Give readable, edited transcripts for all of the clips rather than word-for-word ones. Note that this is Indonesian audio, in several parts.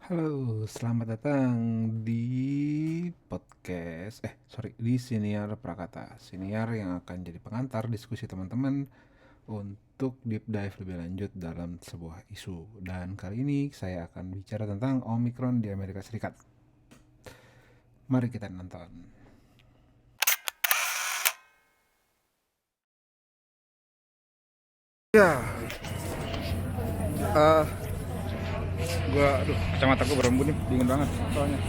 Halo, selamat datang di podcast, di Siniar Prakata. Siniar yang akan jadi pengantar diskusi teman-teman untuk deep dive lebih lanjut dalam sebuah isu. Dan kali ini saya akan bicara tentang Omicron di Amerika Serikat. Mari kita nonton. Ya, kacamata gue berembun nih, dingin banget soalnya.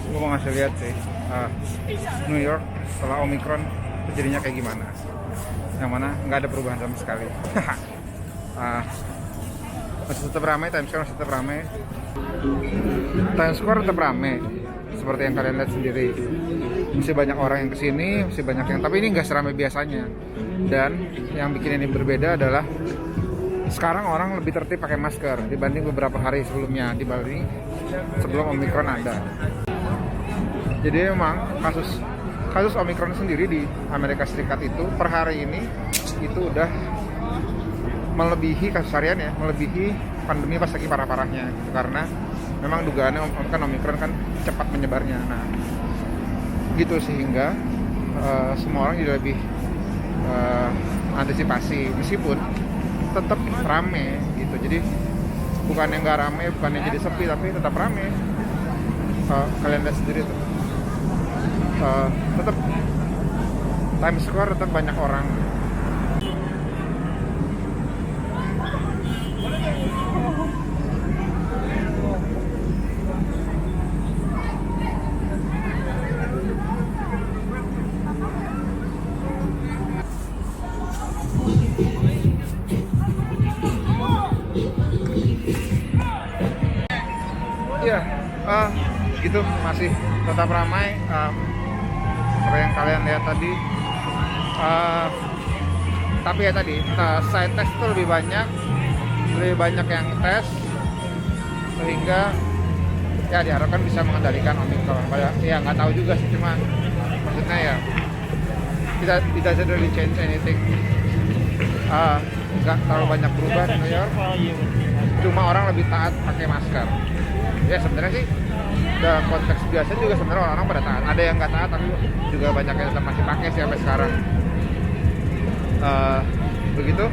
Gue mau ngasih lihat sih, New York setelah Omicron itu jadinya kayak gimana. Yang mana nggak ada perubahan sama sekali. Masih tetap ramai, Times Square tetap ramai seperti yang kalian lihat sendiri. Masih banyak orang yang kesini, masih banyak yang, tapi ini nggak seramai biasanya. Dan yang bikin ini berbeda adalah sekarang orang lebih tertib pakai masker dibanding beberapa hari sebelumnya, dibanding sebelum Omicron ada. Jadi memang kasus Omicron sendiri di Amerika Serikat itu per hari ini itu udah melebihi kasus harian ya, melebihi pandemi pas lagi parah-parahnya gitu. Karena memang dugaannya kan Omicron kan cepat menyebarnya. Nah, gitu sehingga semua orang jadi lebih antisipasi, meskipun tetap rame gitu. Jadi bukannya nggak rame, bukannya jadi sepi, tapi tetap rame. Kalian lihat sendiri tuh, tetap Times Square tetap banyak orang. Ya, gitu masih tetap ramai. Seperti yang kalian lihat tadi. Tapi ya tadi, side test itu lebih banyak yang tes, sehingga ya diharapkan bisa mengendalikan Omicron. Ya nggak tahu juga sih, cuma maksudnya ya it doesn't really change anything. Nggak terlalu banyak berubah di New York, cuma orang lebih taat pakai masker. Ya sebenarnya sih dalam konteks biasa juga sebenarnya orang pada taat. Ada yang nggak taat, tapi juga banyak yang tetap masih pakai sih sampai sekarang. Begitu.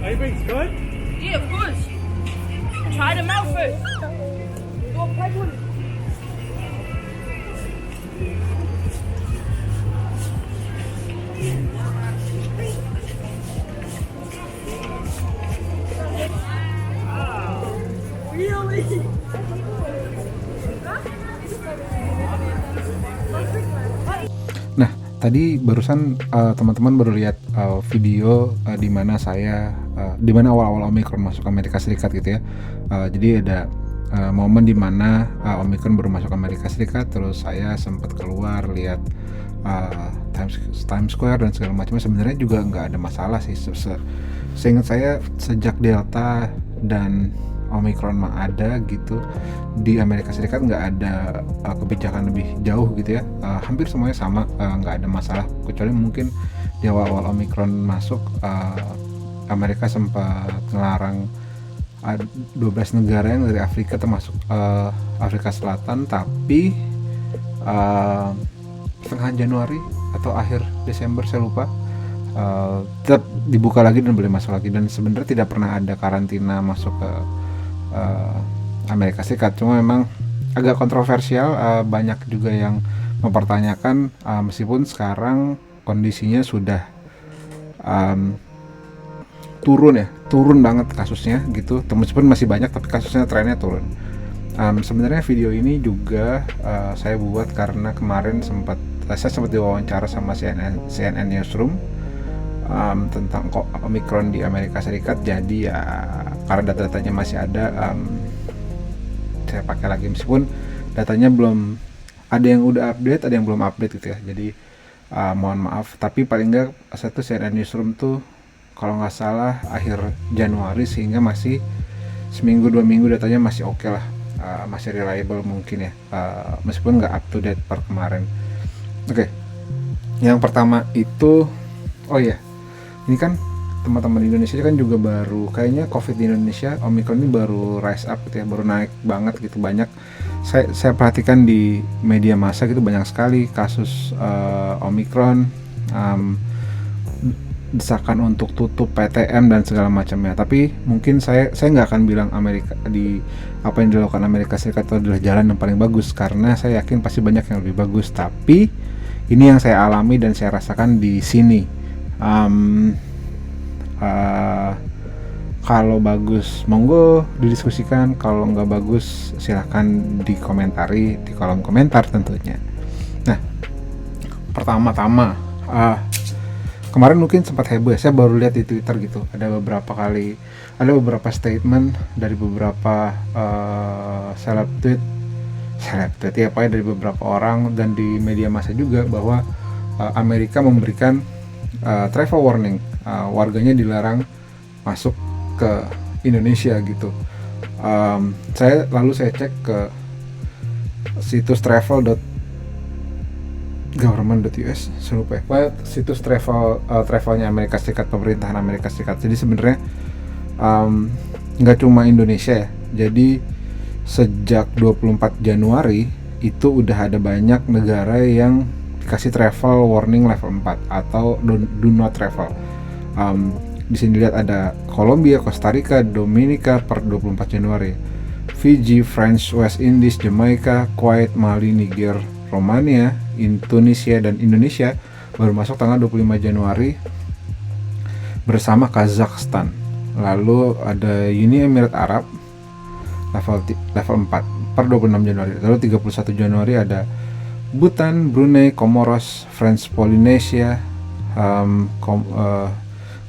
Everything's good? Yeah, of course. Try them out first. Go play with it. Really? Nah, tadi barusan teman-teman baru lihat video di mana di mana awal-awal Omicron masuk Amerika Serikat gitu ya. Jadi ada momen di mana Omicron baru masuk Amerika Serikat, terus saya sempat keluar lihat Times Square dan segala macamnya. Sebenarnya juga nggak ada masalah sih. Seingat saya sejak Delta dan Omicron mah ada gitu di Amerika Serikat, nggak ada kebijakan lebih jauh gitu ya. Hampir semuanya sama, nggak ada masalah, kecuali mungkin di awal-awal Omicron masuk, Amerika sempat ngelarang 12 negara yang dari Afrika, termasuk Afrika Selatan, tapi pertengahan Januari atau akhir Desember saya lupa, tetap dibuka lagi dan boleh masuk lagi. Dan sebenarnya tidak pernah ada karantina masuk ke Amerika Serikat. Cuma memang agak kontroversial, banyak juga yang mempertanyakan, meskipun sekarang kondisinya sudah turun banget kasusnya gitu. Meskipun masih banyak, tapi kasusnya trennya turun. Sebenarnya video ini juga saya buat karena kemarin saya sempat diwawancara sama CNN Newsroom tentang Omicron di Amerika Serikat. Jadi ya karena data-datanya masih ada, saya pakai lagi, meskipun datanya belum ada yang udah update, ada yang belum update gitu ya. Jadi mohon maaf, tapi paling enggak satu CNN Newsroom tuh kalau nggak salah akhir Januari, sehingga masih seminggu 2 minggu datanya masih oke lah, masih reliable mungkin ya, meskipun nggak up to date per kemarin. Oke. Yang pertama itu, oh ya, ini kan teman-teman di Indonesia kan juga baru, kayaknya COVID di Indonesia Omicron ini baru rise up gitu ya, baru naik banget gitu. Banyak saya perhatikan di media massa gitu, banyak sekali kasus Omicron, desakan untuk tutup PTM dan segala macamnya. Tapi mungkin saya nggak akan bilang Amerika, di apa yang dilakukan Amerika Serikat itu adalah jalan yang paling bagus, karena saya yakin pasti banyak yang lebih bagus. Tapi ini yang saya alami dan saya rasakan di sini. Kalau bagus monggo didiskusikan, kalau nggak bagus silahkan dikomentari di kolom komentar tentunya. Nah, pertama-tama kemarin mungkin sempat heboh ya, saya baru lihat di Twitter gitu, ada beberapa statement dari beberapa seleb tweet ya, pokoknya dari beberapa orang dan di media massa juga, bahwa Amerika memberikan travel warning, warganya dilarang masuk ke Indonesia gitu. Saya cek ke situs travel.government.us, saya lupa ya, situs travelnya Amerika Serikat, pemerintahan Amerika Serikat. Jadi sebenarnya nggak cuma Indonesia ya, jadi sejak 24 Januari itu udah ada banyak negara yang dikasih travel warning level 4 atau do not travel. Di sini dilihat ada Kolombia, Costa Rica, Dominika per 24 Januari, Fiji, French West Indies, Jamaica, Kuwait, Mali, Niger, Romania, Tunisia dan Indonesia baru masuk tanggal 25 Januari bersama Kazakhstan. Lalu ada Uni Emirat Arab level 4 per 26 Januari. Lalu 31 Januari ada Bhutan, Brunei, Comoros, French Polynesia,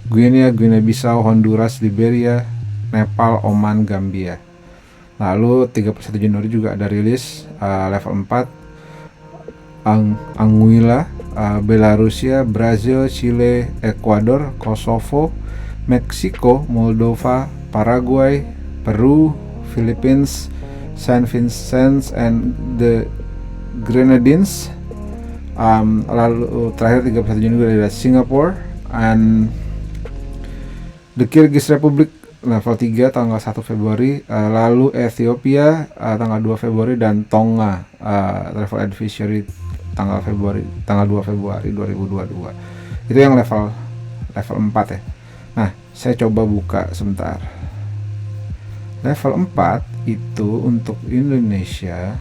Guinea-Bissau, Honduras, Liberia, Nepal, Oman, Gambia. Lalu 31 Januari juga ada rilis level 4 Anguilla, Belarusia, Brazil, Chile, Ekuador, Kosovo, Meksiko, Moldova, Paraguay, Peru, Philippines, Saint Vincent and the Grenadines. Lalu terakhir 31 Januari ada Singapore and the Kyrgyz Republic level 3 tanggal 1 Februari, lalu Ethiopia tanggal 2 Februari dan Tonga travel advisory tanggal 2 Februari 2022. Itu yang level 4 ya. Nah, saya coba buka sebentar. Level 4 itu untuk Indonesia.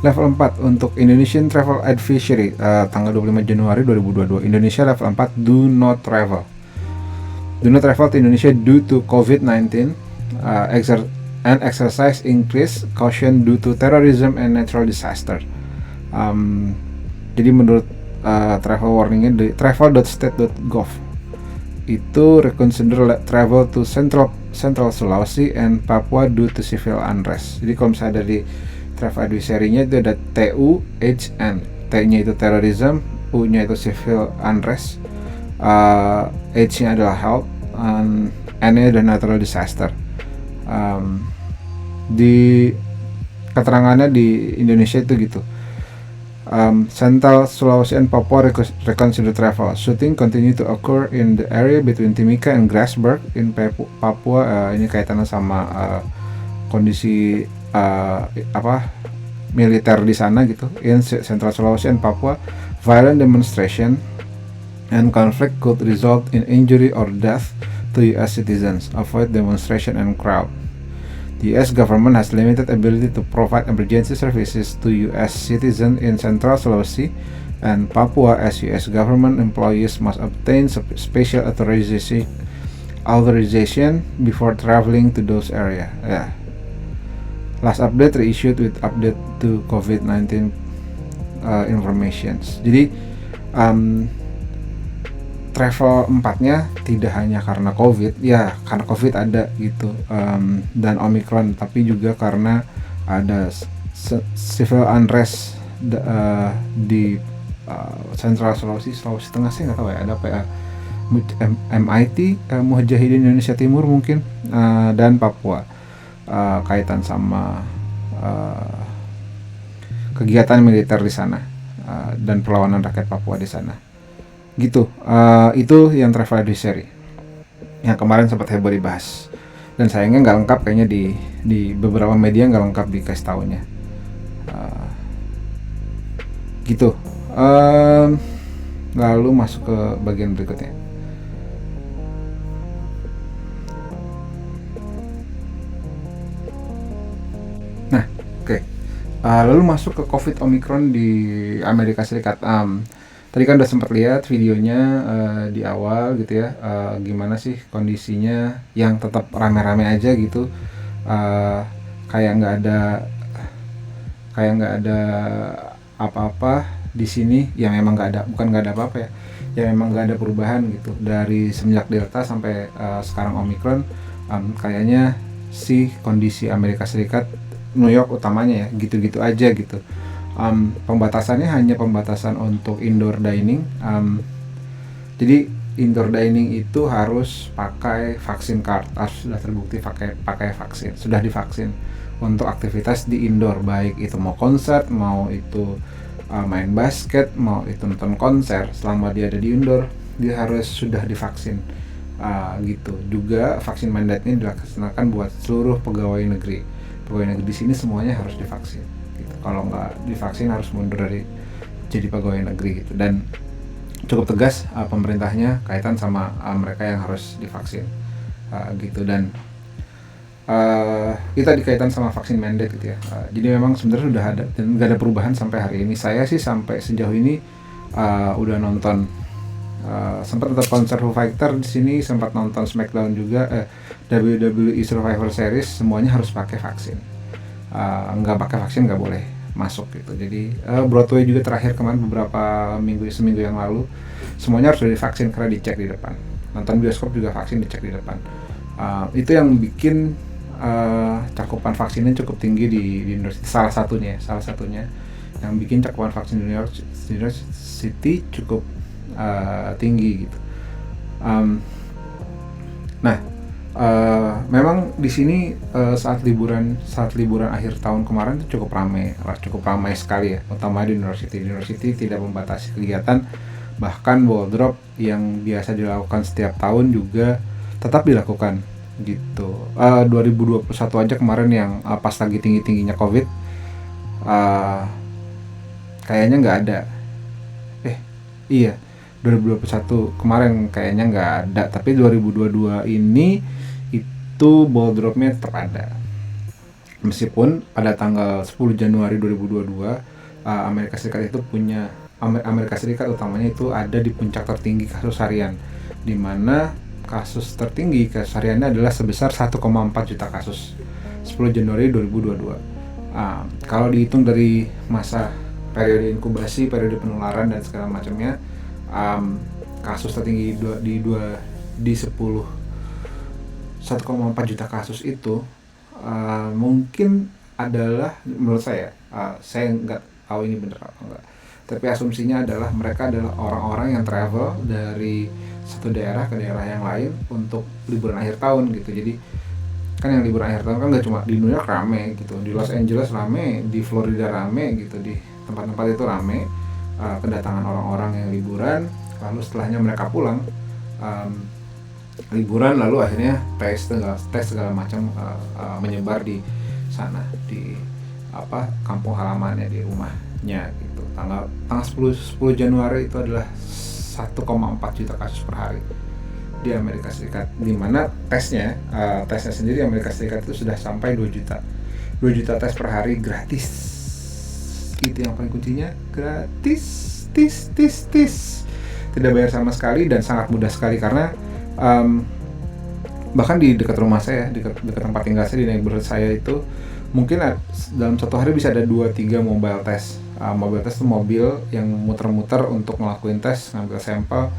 Level 4 untuk Indonesian Travel Advisory tanggal 25 Januari 2022. Indonesia level 4 do not travel. Do not travel to Indonesia due to COVID-19 and exercise increase caution due to terrorism and natural disaster. Jadi menurut travel warningnya di travel.state.gov itu reconsider travel to Central Sulawesi and Papua due to civil unrest. Jadi kalau misalnya dari travel advisory-nya itu ada TU, HN. T-nya itu terrorism, U-nya itu civil unrest, H-nya adalah health, N-nya adalah natural disaster. Di keterangannya di Indonesia itu gitu. Central Sulawesi and Papua reconsider travel. Shooting continue to occur in the area between Timika and Grasberg in Papua. Ini kaitannya sama kondisi militer di sana gitu. In Central Sulawesi and Papua, violent demonstration and conflict could result in injury or death to U.S. citizens. Avoid demonstration and crowd. The U.S. government has limited ability to provide emergency services to U.S. citizens in Central Sulawesi and Papua, as U.S. government employees must obtain special authorization before traveling to those areas. Yeah. Last update reissued with update to COVID-19 informations. Jadi travel 4-nya tidak hanya karena COVID, ya karena COVID ada gitu, dan Omicron, tapi juga karena ada civil unrest di Central Sulawesi Tengah sih nggak tahu ya, ada apa ya, MIT, Mujahidin Indonesia Timur mungkin, dan Papua, kaitan sama kegiatan militer di sana, dan perlawanan rakyat Papua di sana. Gitu. Itu yang travel advisory yang kemarin sempat heboh dibahas, dan sayangnya nggak lengkap kayaknya di beberapa media, nggak lengkap dikasih taunya. Gitu. Lalu masuk ke bagian berikutnya. Nah, oke. Lalu masuk ke COVID Omicron di Amerika Serikat. Tadi kan udah sempat lihat videonya di awal gitu ya, gimana sih kondisinya yang tetap rame-rame aja gitu, kayak nggak ada apa-apa di sini. Ya memang bukan nggak ada apa-apa ya memang nggak ada perubahan gitu dari semenjak Delta sampai sekarang Omicron. Kayaknya sih kondisi Amerika Serikat, New York utamanya ya, gitu-gitu aja gitu. Pembatasannya hanya pembatasan untuk indoor dining. Jadi indoor dining itu harus pakai vaksin card, harus sudah terbukti pakai vaksin, sudah divaksin untuk aktivitas di indoor, baik itu mau konser, mau itu main basket, mau itu nonton konser. Selama dia ada di indoor, dia harus sudah divaksin. Gitu. Juga vaksin mandatnya dilaksanakan buat seluruh pegawai negeri. Pegawai negeri di sini semuanya harus divaksin. Gitu. Kalau nggak divaksin harus mundur dari jadi pegawai negeri gitu. Dan cukup tegas pemerintahnya kaitan sama mereka yang harus divaksin, gitu. Dan kita dikaitan sama vaksin mandate gitu ya. Jadi memang sebenarnya sudah ada dan nggak ada perubahan sampai hari ini. Saya sih sampai sejauh ini udah nonton, sempat nonton konser Foo Fighter di sini, sempat nonton Smackdown juga, WWE Survivor Series, semuanya harus pakai vaksin. Nggak pakai vaksin nggak boleh masuk gitu. Jadi Broadway juga terakhir kemarin beberapa seminggu yang lalu, semuanya harus divaksin karena dicek di depan. Nonton bioskop juga vaksin dicek di depan. Itu yang bikin cakupan vaksinnya cukup tinggi di New York City. Salah satunya yang bikin cakupan vaksin di New York City cukup tinggi gitu. Memang di sini saat liburan akhir tahun kemarin itu cukup ramai sekali ya, terutama di New York City. New York City tidak membatasi kegiatan, bahkan ball drop yang biasa dilakukan setiap tahun juga tetap dilakukan gitu. 2021 aja kemarin yang pas lagi tinggi-tingginya COVID, kayaknya nggak ada. Iya, 2021 kemarin kayaknya nggak ada, tapi 2022 ini itu ball dropnya tetap ada. Meskipun pada tanggal 10 Januari 2022 Amerika Serikat itu Amerika Serikat utamanya itu ada di puncak tertinggi kasus harian, di mana kasus tertinggi hariannya adalah sebesar 1,4 juta kasus 10 Januari 2022. Kalau dihitung dari masa periode inkubasi, periode penularan dan segala macamnya, kasus tertinggi di 1,4 juta kasus itu mungkin adalah, menurut saya nggak tahu ini benar apa enggak, tapi asumsinya adalah mereka adalah orang-orang yang travel dari satu daerah ke daerah yang lain untuk liburan akhir tahun gitu. Jadi kan yang liburan akhir tahun kan nggak cuma di New York rame gitu, di Los Angeles rame, di Florida rame gitu, di tempat-tempat itu rame, kedatangan orang-orang yang liburan, lalu setelahnya mereka pulang liburan, lalu akhirnya tes segala macam menyebar di sana, di kampung halamannya, di rumahnya gitu. Tanggal 10 Januari itu adalah 1,4 juta kasus per hari di Amerika Serikat, di mana tesnya sendiri Amerika Serikat itu sudah sampai 2 juta tes per hari gratis. Itu yang paling kuncinya, gratis, tidak bayar sama sekali dan sangat mudah sekali. Karena bahkan di dekat rumah saya, dekat tempat tinggal saya, di neighborhood saya itu mungkin dalam satu hari bisa ada 2-3 mobile test. Mobile test itu mobil yang muter-muter untuk ngelakuin tes, ngambil sampel.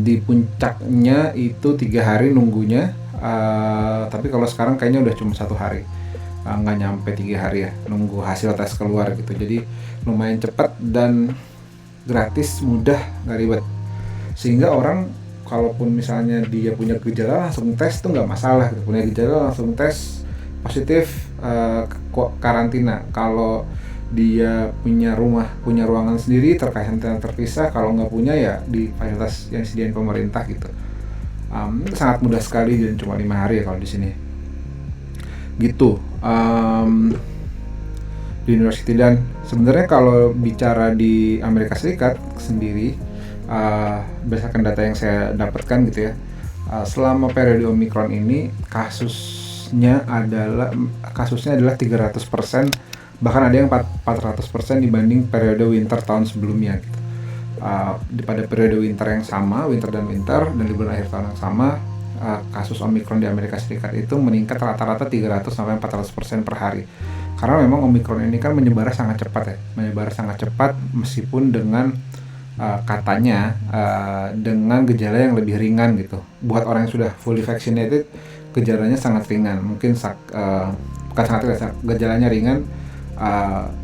Di puncaknya itu 3 hari nunggunya, tapi kalau sekarang kayaknya udah cuma 1 hari, nggak nyampe 3 hari ya nunggu hasil tes keluar gitu. Jadi lumayan cepat dan gratis, mudah, nggak ribet, sehingga orang kalaupun misalnya dia punya gejala langsung tes tuh nggak masalah gitu. Punya gejala langsung tes positif, karantina. Kalau dia punya ruangan sendiri terkarantina terpisah, kalau nggak punya ya di fasilitas yang disediain pemerintah gitu. Itu sangat mudah sekali dan cuma 5 hari ya kalau di sini gitu. Di university. Dan sebenarnya kalau bicara di Amerika Serikat sendiri, berdasarkan data yang saya dapatkan gitu ya, selama periode Omicron ini kasusnya adalah 300%, bahkan ada yang 400% dibanding periode winter tahun sebelumnya gitu. Pada periode winter yang sama, winter dan libur akhir tahun yang sama, kasus Omicron di Amerika Serikat itu meningkat rata-rata 300-400% per hari. Karena memang Omicron ini kan menyebar sangat cepat meskipun dengan katanya dengan gejala yang lebih ringan gitu. Buat orang yang sudah fully vaccinated, gejalanya sangat ringan. Mungkin bukan sangat ringan, gejalanya ringan,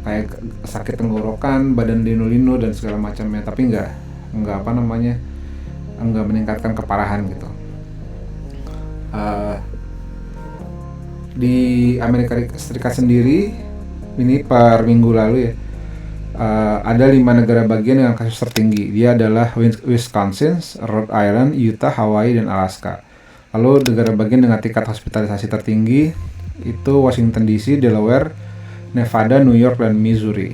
kayak sakit tenggorokan, badan linu-linu dan segala macamnya, tapi nggak meningkatkan keparahan gitu. Di Amerika Serikat sendiri ini per minggu lalu ya, ada 5 negara bagian dengan kasus tertinggi. Dia adalah Wisconsin, Rhode Island, Utah, Hawaii, dan Alaska. Lalu negara bagian dengan tingkat hospitalisasi tertinggi itu Washington DC, Delaware, Nevada, New York, dan Missouri.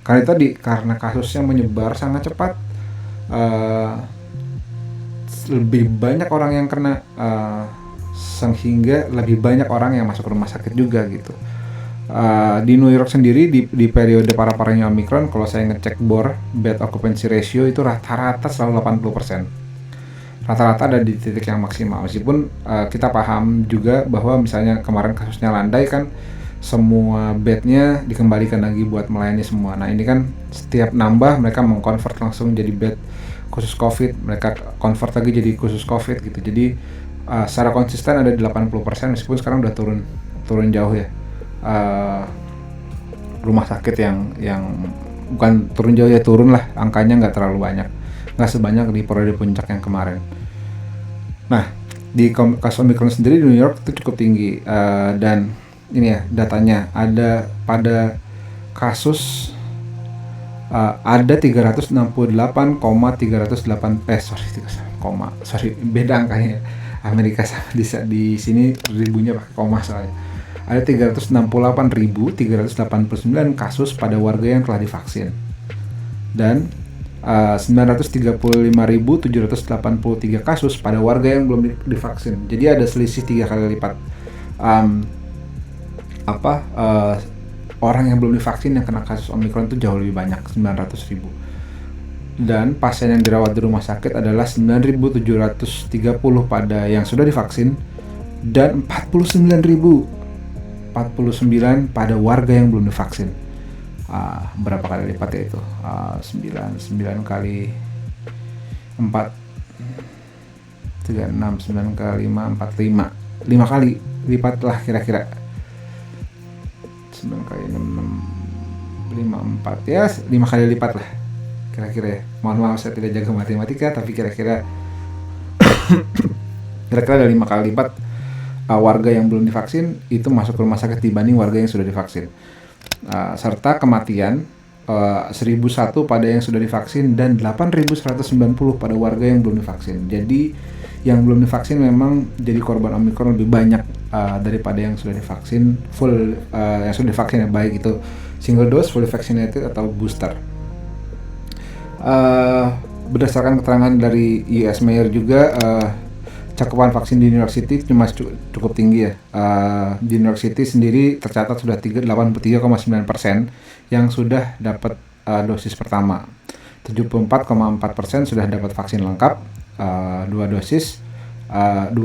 Karena kasusnya menyebar sangat cepat, lebih banyak orang yang kena, sehingga lebih banyak orang yang masuk rumah sakit juga gitu. Di New York sendiri di periode parahnya Omicron, kalau saya ngecek bed occupancy ratio itu rata-rata selalu 80%. Rata-rata ada di titik yang maksimal. Meskipun kita paham juga bahwa misalnya kemarin kasusnya landai kan, semua bednya dikembalikan lagi buat melayani semua. Nah ini kan setiap nambah mereka mengkonvert langsung jadi bed khusus COVID, mereka convert lagi jadi khusus COVID gitu. Jadi secara konsisten ada di 80%, meskipun sekarang udah turun jauh ya. Rumah sakit yang bukan turun jauh ya, turun lah, angkanya nggak terlalu banyak, nggak sebanyak di periode puncak yang kemarin. Nah di kasus Omicron sendiri di New York itu cukup tinggi, dan ini ya datanya, ada pada kasus ada 368,308 beda angkanya. Amerika sama di sini ribunya pakai koma soalnya. Ada 368.389 kasus pada warga yang telah divaksin dan 935.783 kasus pada warga yang belum divaksin. Jadi ada selisih 3 kali lipat. Orang yang belum divaksin yang kena kasus Omicron itu jauh lebih banyak, 900.000. Dan pasien yang dirawat di rumah sakit adalah 9.730 pada yang sudah divaksin dan 49 pada warga yang belum divaksin. Berapa kali lipat ya itu? 9 kali 4 36, 9 kali 5, 45 5 kali lipat lah kira-kira. 9 kali 6, 54 ya, 5 kali lipat lah kira-kira ya. Mohon maaf saya tidak jago matematika, tapi kira-kira ada 5 kali lipat warga yang belum divaksin itu masuk ke rumah sakit dibanding warga yang sudah divaksin. Serta kematian 1.001 pada yang sudah divaksin dan 8.190 pada warga yang belum divaksin. Jadi yang belum divaksin memang jadi korban Omicron lebih banyak daripada yang sudah divaksin yang sudah divaksin ya, baik itu single dose, fully vaccinated atau booster. Berdasarkan keterangan dari US Mayor juga, cakupan vaksin di New York City cuma cukup tinggi ya. Di New York City sendiri tercatat sudah 83,9% yang sudah dapat dosis pertama. 74,4% sudah dapat vaksin lengkap, 2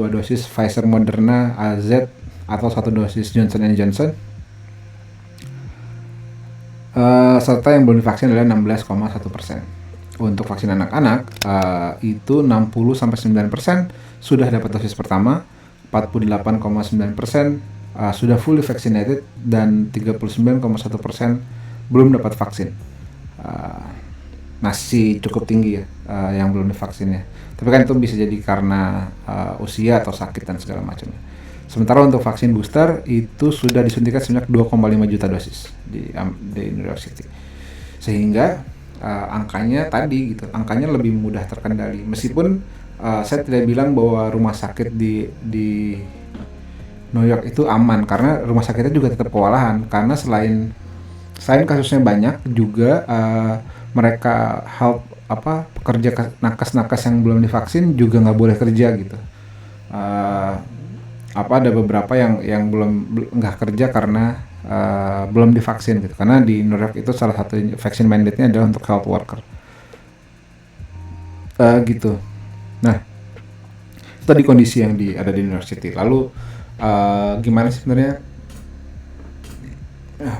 dosis Pfizer, Moderna, AZ atau 1 dosis Johnson & Johnson. Serta yang belum divaksin adalah 16,1%. Untuk vaksin anak-anak itu 60-9% sudah dapat dosis pertama, 48,9% sudah fully vaccinated, dan 39,1% belum dapat vaksin. Masih cukup tinggi ya yang belum divaksin ya. Tapi kan itu bisa jadi karena usia atau sakit dan segala macamnya. Sementara untuk vaksin booster itu sudah disuntikan sebanyak 2,5 juta dosis di New York City. Sehingga angkanya tadi gitu, angkanya lebih mudah terkendali. Meskipun saya tidak bilang bahwa rumah sakit di New York itu aman, karena rumah sakitnya juga tetap kewalahan, karena selain kasusnya banyak juga mereka pekerja nakes-nakes yang belum divaksin juga nggak boleh kerja gitu. Ada beberapa yang belum nggak kerja karena belum divaksin gitu, karena di New York itu salah satu vaksin mandate-nya adalah untuk health worker gitu. Nah, itu tadi kondisi yang ada di New York City. Lalu gimana sih sebenarnya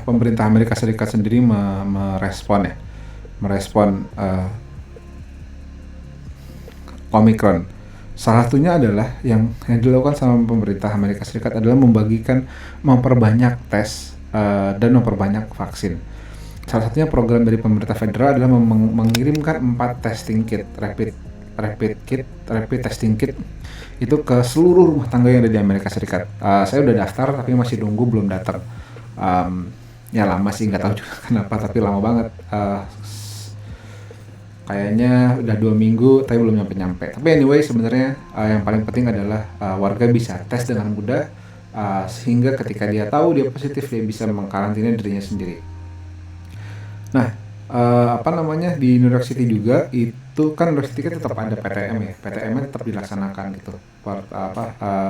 pemerintah Amerika Serikat sendiri merespon Omicron. Salah satunya adalah yang dilakukan sama pemerintah Amerika Serikat adalah memperbanyak tes dan memperbanyak vaksin. Salah satunya program dari pemerintah federal adalah mengirimkan 4 testing kit, rapid testing kit itu ke seluruh rumah tangga yang ada di Amerika Serikat. Saya udah daftar tapi masih nunggu, belum datang. Ya lama sih, nggak tahu juga kenapa, tapi lama banget. Kayaknya udah 2 minggu tapi belum nyampe. Tapi anyway, sebenarnya yang paling penting adalah warga bisa tes dengan mudah, sehingga ketika dia tahu dia positif, dia bisa mengkarantina dirinya sendiri. Nah, di New York City juga itu kan New York City kan tetap ada PTM ya, PTM-nya tetap dilaksanakan gitu.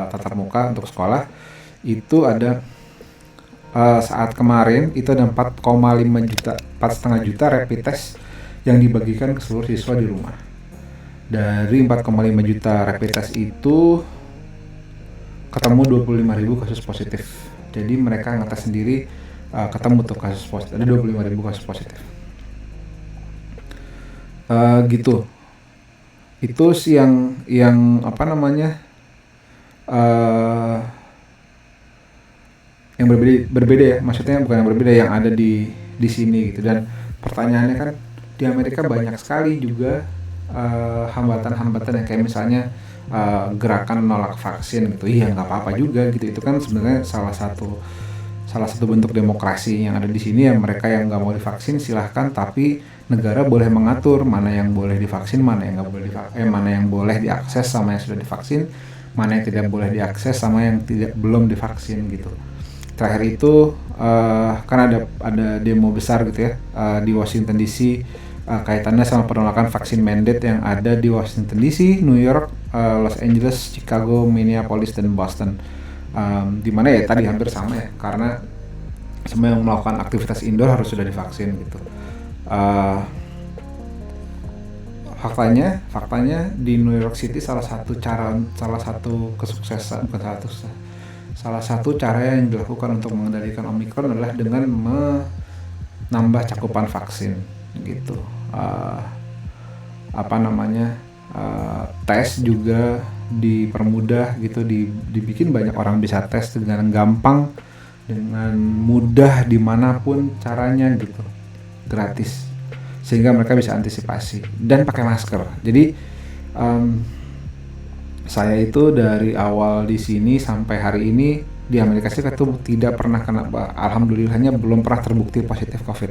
Tatap muka untuk sekolah itu ada saat kemarin itu ada 4,5 juta rapid test yang dibagikan ke seluruh siswa di rumah. Dari 4,5 juta rapid test itu ketemu 25.000 kasus positif. Jadi mereka ngetes sendiri, ketemu tuh kasus positif, ada 25.000 kasus positif. Gitu. Itu sih yang yang berbeda ya, maksudnya bukan yang berbeda, yang ada di sini gitu. Dan pertanyaannya kan di Amerika banyak sekali juga hambatan-hambatan yang kayak misalnya gerakan menolak vaksin gitu. Iya, nggak apa-apa juga gitu. Itu kan sebenarnya salah satu bentuk demokrasi yang ada di sini ya. Mereka yang nggak mau divaksin silahkan, tapi negara boleh mengatur mana yang boleh divaksin, mana yang nggak boleh mana yang boleh diakses sama yang sudah divaksin, mana yang tidak boleh diakses sama yang belum divaksin gitu. Terakhir itu kan ada demo besar gitu ya di Washington DC, kaitannya sama penolakan vaksin mandate yang ada di Washington DC, New York, Los Angeles, Chicago, Minneapolis, dan Boston. Di mana ya tadi hampir sama ya, karena semua yang melakukan aktivitas indoor harus sudah divaksin gitu. Faktanya di New York City salah satu cara yang dilakukan untuk mengendalikan Omicron adalah dengan menambah cakupan vaksin gitu. Tes juga dipermudah gitu, dibikin banyak orang bisa tes dengan gampang, dengan mudah, dimanapun caranya gitu, gratis, sehingga mereka bisa antisipasi dan pakai masker. Jadi saya itu dari awal di sini sampai hari ini di Amerika Serikat itu tidak pernah kena, alhamdulillahnya belum pernah terbukti positif COVID.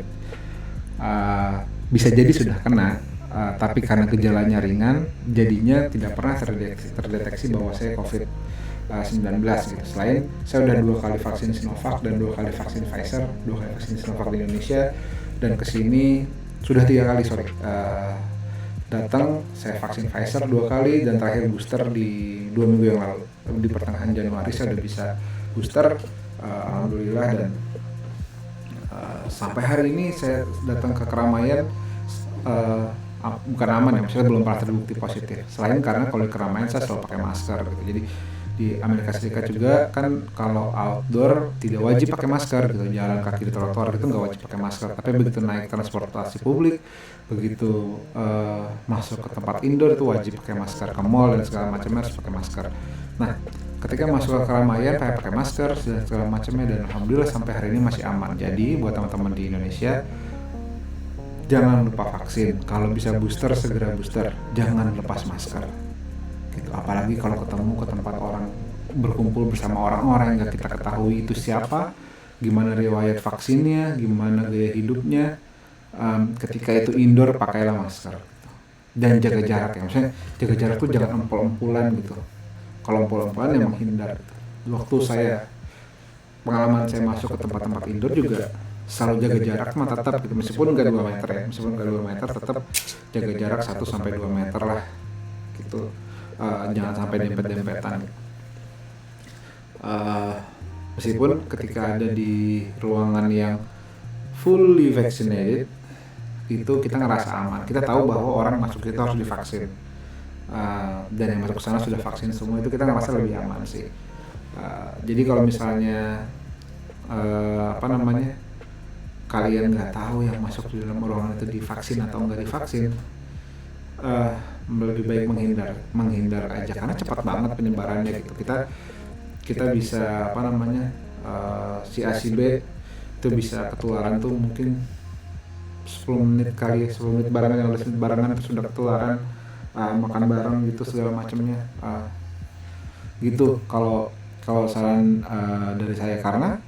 Bisa jadi sudah kena, tapi karena gejalanya ringan, jadinya tidak pernah terdeteksi bahwa saya COVID-19 gitu. Selain saya udah 2 kali vaksin Sinovac dan 2 kali vaksin Pfizer, 2 kali vaksin Sinovac di Indonesia, dan kesini sudah 3 kali datang saya vaksin Pfizer 2 kali, dan terakhir booster di 2 minggu yang lalu, di pertengahan Januari saya udah bisa booster, alhamdulillah. Dan sampai hari ini saya datang ke keramaian bukan aman ya, maksudnya belum pernah terbukti positif. Selain karena kalau di keramaian saya selalu pakai masker gitu. Jadi di Amerika Serikat juga kan kalau outdoor tidak wajib pakai masker gitu, jalan kaki di trotoar gitu nggak wajib pakai masker. Tapi begitu naik transportasi publik, begitu masuk ke tempat indoor itu wajib pakai masker, ke mall dan segala macamnya harus pakai masker. Nah, ketika masuk ke keramaian pakai masker dan segala macamnya, dan alhamdulillah sampai hari ini masih aman. Jadi buat teman-teman di Indonesia, jangan lupa vaksin. Kalau bisa booster segera booster, jangan lepas masker. gitu. Apalagi kalau ketemu ke tempat orang, berkumpul bersama orang-orang yang nggak kita ketahui itu siapa, gimana riwayat vaksinnya, gimana gaya hidupnya. Ketika itu indoor pakailah masker gitu. Dan jaga jarak ya, maksudnya jaga jarak tuh jangan empul-empulan gitu. Kalau empul-empulan ya menghindar gitu. Waktu pengalaman saya masuk ke tempat-tempat indoor juga selalu jaga jarak mah tetap gitu, meskipun nggak 2 meter ya, meskipun nggak 2 meter tetap jaga jarak 1 sampai 2 meter lah gitu. Jangan sampai dempet-dempetan. Meskipun ketika ada di ruangan yang fully vaccinated itu kita ngerasa aman, kita tahu bahwa orang masuk itu harus divaksin, dan yang masuk ke sana sudah vaksin semua, itu kita ngerasa lebih aman sih. Jadi kalau misalnya kalian nggak tahu yang masuk di dalam ruangan itu divaksin atau nggak divaksin, lebih baik menghindar aja, karena cepat banget penyebarannya gitu. Kita bisa si A si B itu bisa ketularan tuh mungkin 10 menit barengan itu sudah ketularan, makan bareng gitu segala macamnya, gitu kalau saran dari saya. Karena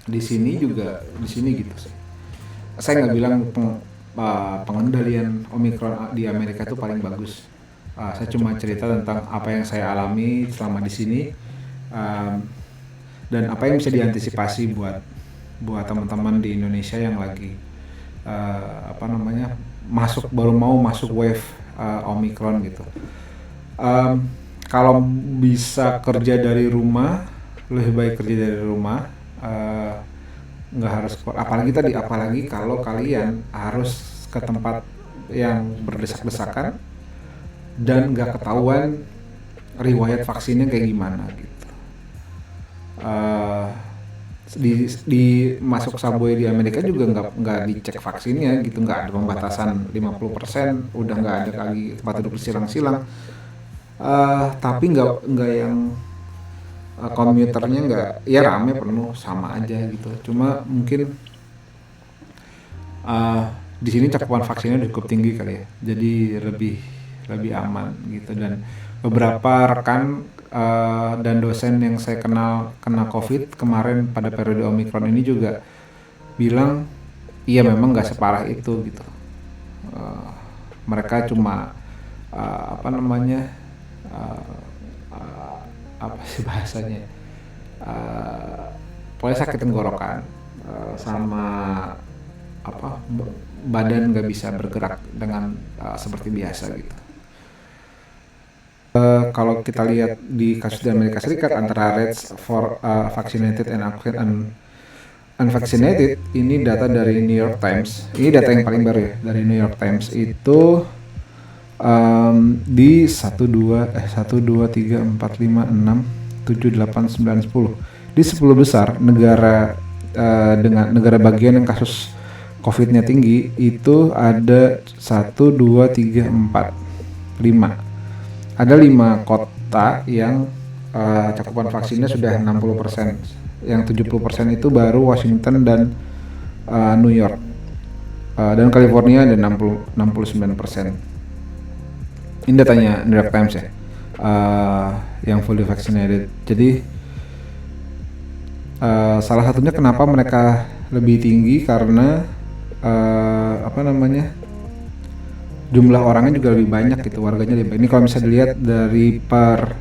di sini gitu sih, saya nggak bilang pengendalian Omicron di Amerika itu paling bagus. Saya cuma cerita tentang apa yang saya alami selama di sini, dan apa yang bisa diantisipasi buat teman-teman di Indonesia yang lagi baru mau masuk wave Omicron gitu. Kalau bisa kerja dari rumah, lebih baik kerja dari rumah, nggak harus keluar. Apalagi kalau kalian harus ke tempat yang berdesak-desakan dan nggak ketahuan riwayat vaksinnya kayak gimana gitu. Di masuk subway di Amerika juga nggak dicek vaksinnya gitu, nggak ada pembatasan 50%, udah nggak ada lagi tempat duduk silang-silang. Tapi nggak yang komuternya nggak, ya rame penuh sama aja gitu. Cuma mungkin di sini cakupan vaksinnya cukup tinggi kali ya, jadi lebih aman gitu. Dan beberapa rekan dan dosen yang saya kenal kena COVID kemarin pada periode Omicron ini juga bilang iya memang nggak separah itu gitu. Mereka cuma apa sih bahasanya, pokoknya sakit tenggorokan, sama badan nggak bisa bergerak dengan seperti biasa gitu. Kalau kita lihat di kasus di Amerika Serikat antara rates for vaccinated and unvaccinated, ini data dari New York Times. Ini data yang paling baru ya dari New York Times itu, di 1, 2, 3, 4, 5, 6, 7, 8, 9, 10 di 10 besar negara dengan negara bagian yang kasus COVID-nya tinggi itu ada 1, 2, 3, 4, 5. Ada 5 kota yang cakupan vaksinnya sudah 60%. Yang 70% itu baru Washington dan New York. Dan California ada 69%. Ini datanya New York Times ya, yang fully vaccinated. Jadi salah satunya kenapa mereka lebih tinggi karena jumlah orangnya juga lebih banyak gitu, warganya lebih banyak. Ini kalau bisa dilihat dari per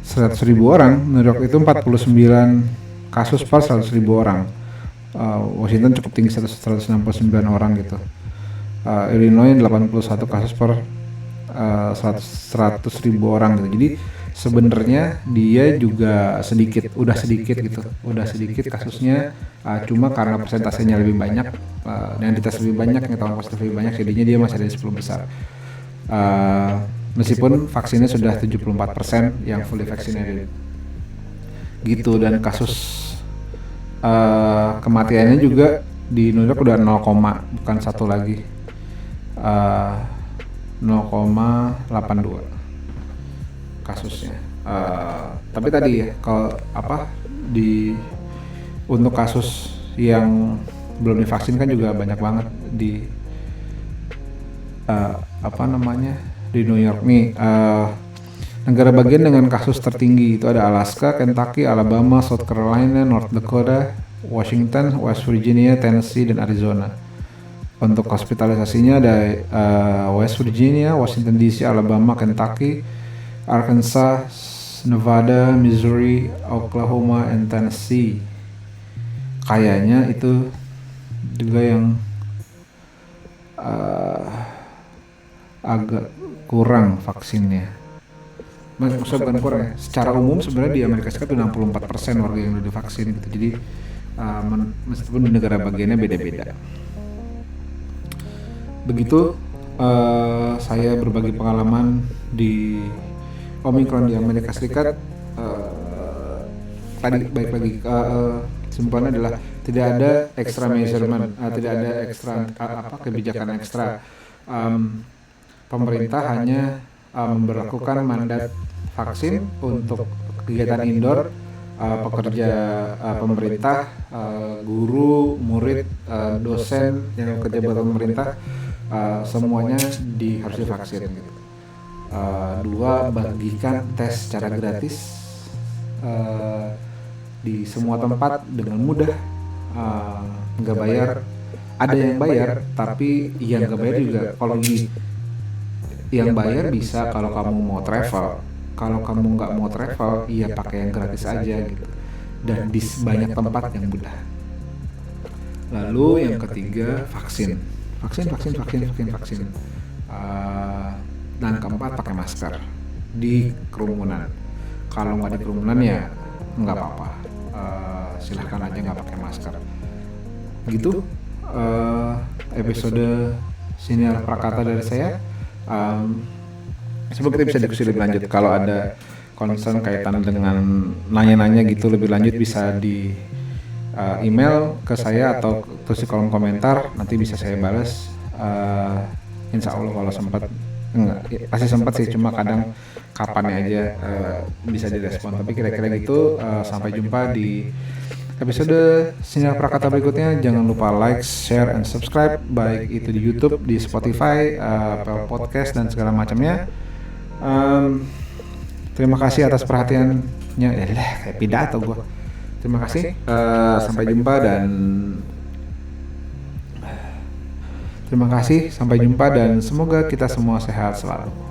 100.000 orang, New York itu 49 kasus per 100.000 orang. Washington cukup tinggi 169 orang gitu. Illinois 81 kasus per 100.000 orang gitu. Jadi sebenarnya dia juga udah sedikit kasusnya, cuma karena persentasenya lebih banyak, yang dites lebih banyak, yang tahu positif lebih banyak, jadinya dia masih ada di 10 besar. Meskipun vaksinnya sudah 74% yang fully vaccinated gitu, dan kasus kematiannya juga di New York udah 0, bukan 1 lagi, 0,82 kasusnya. Tapi tadi ya, kalau untuk kasus yang belum divaksin kan juga banyak banget di di New York nih. Negara bagian dengan kasus tertinggi itu ada Alaska, Kentucky, Alabama, South Carolina, North Dakota, Washington, West Virginia, Tennessee, dan Arizona. Untuk hospitalisasinya ada West Virginia, Washington DC, Alabama, Kentucky, Arkansas, Nevada, Missouri, Oklahoma, and Tennessee. Kayaknya itu juga yang agak kurang vaksinnya. Maksudnya bukan kurang ya. Secara umum sebenarnya di Amerika Serikat 64% warga yang udah divaksin gitu. Jadi meskipun di negara bagiannya beda-beda. Begitu saya berbagi pengalaman di Omicron di Amerika Serikat. Tadi baik lagi kesimpulannya adalah tidak ada extra measurement, tidak ada ekstra kebijakan ekstra. Pemerintah hanya memberlakukan mandat vaksin untuk kegiatan indoor, pekerja pemerintah, guru, murid, dosen yang kerja buat pemerintah, semuanya harus divaksin. Gitu. 2, bagikan tes secara gratis di semua tempat dengan mudah, nggak bayar. Ada yang bayar, tapi yang nggak bayar juga. Kalau yang bayar bisa kalau kamu mau travel. Kalau kamu nggak mau travel, ya pakai yang gratis aja gitu. Dan di banyak tempat yang mudah. Lalu yang ketiga, vaksin. Dan keempat, pakai masker di kerumunan. Kalau nggak di kerumunan ya nggak apa-apa. Silahkan aja nggak pakai masker. Gitu. Episode Sinyal Prakata dari saya. Semoga kita bisa diskusi lebih lanjut. Kalau ada concern kaitan dengan nanya-nanya gitu lebih lanjut bisa di email ke saya atau tulis di kolom komentar. Nanti bisa saya balas. Insya Allah kalau sempat, pasti sempat sih, cuma kadang kapannya aja bisa direspon. Tapi kira-kira gitu. Sampai jumpa di episode Sinyal Prakata berikutnya. Jangan lupa like, share, and subscribe, baik itu di YouTube, di Spotify, Apple Podcast, dan segala macamnya. Terima kasih atas perhatiannya. Kayak pidato gue. Terima kasih. Sampai jumpa dan semoga kita semua sehat selalu.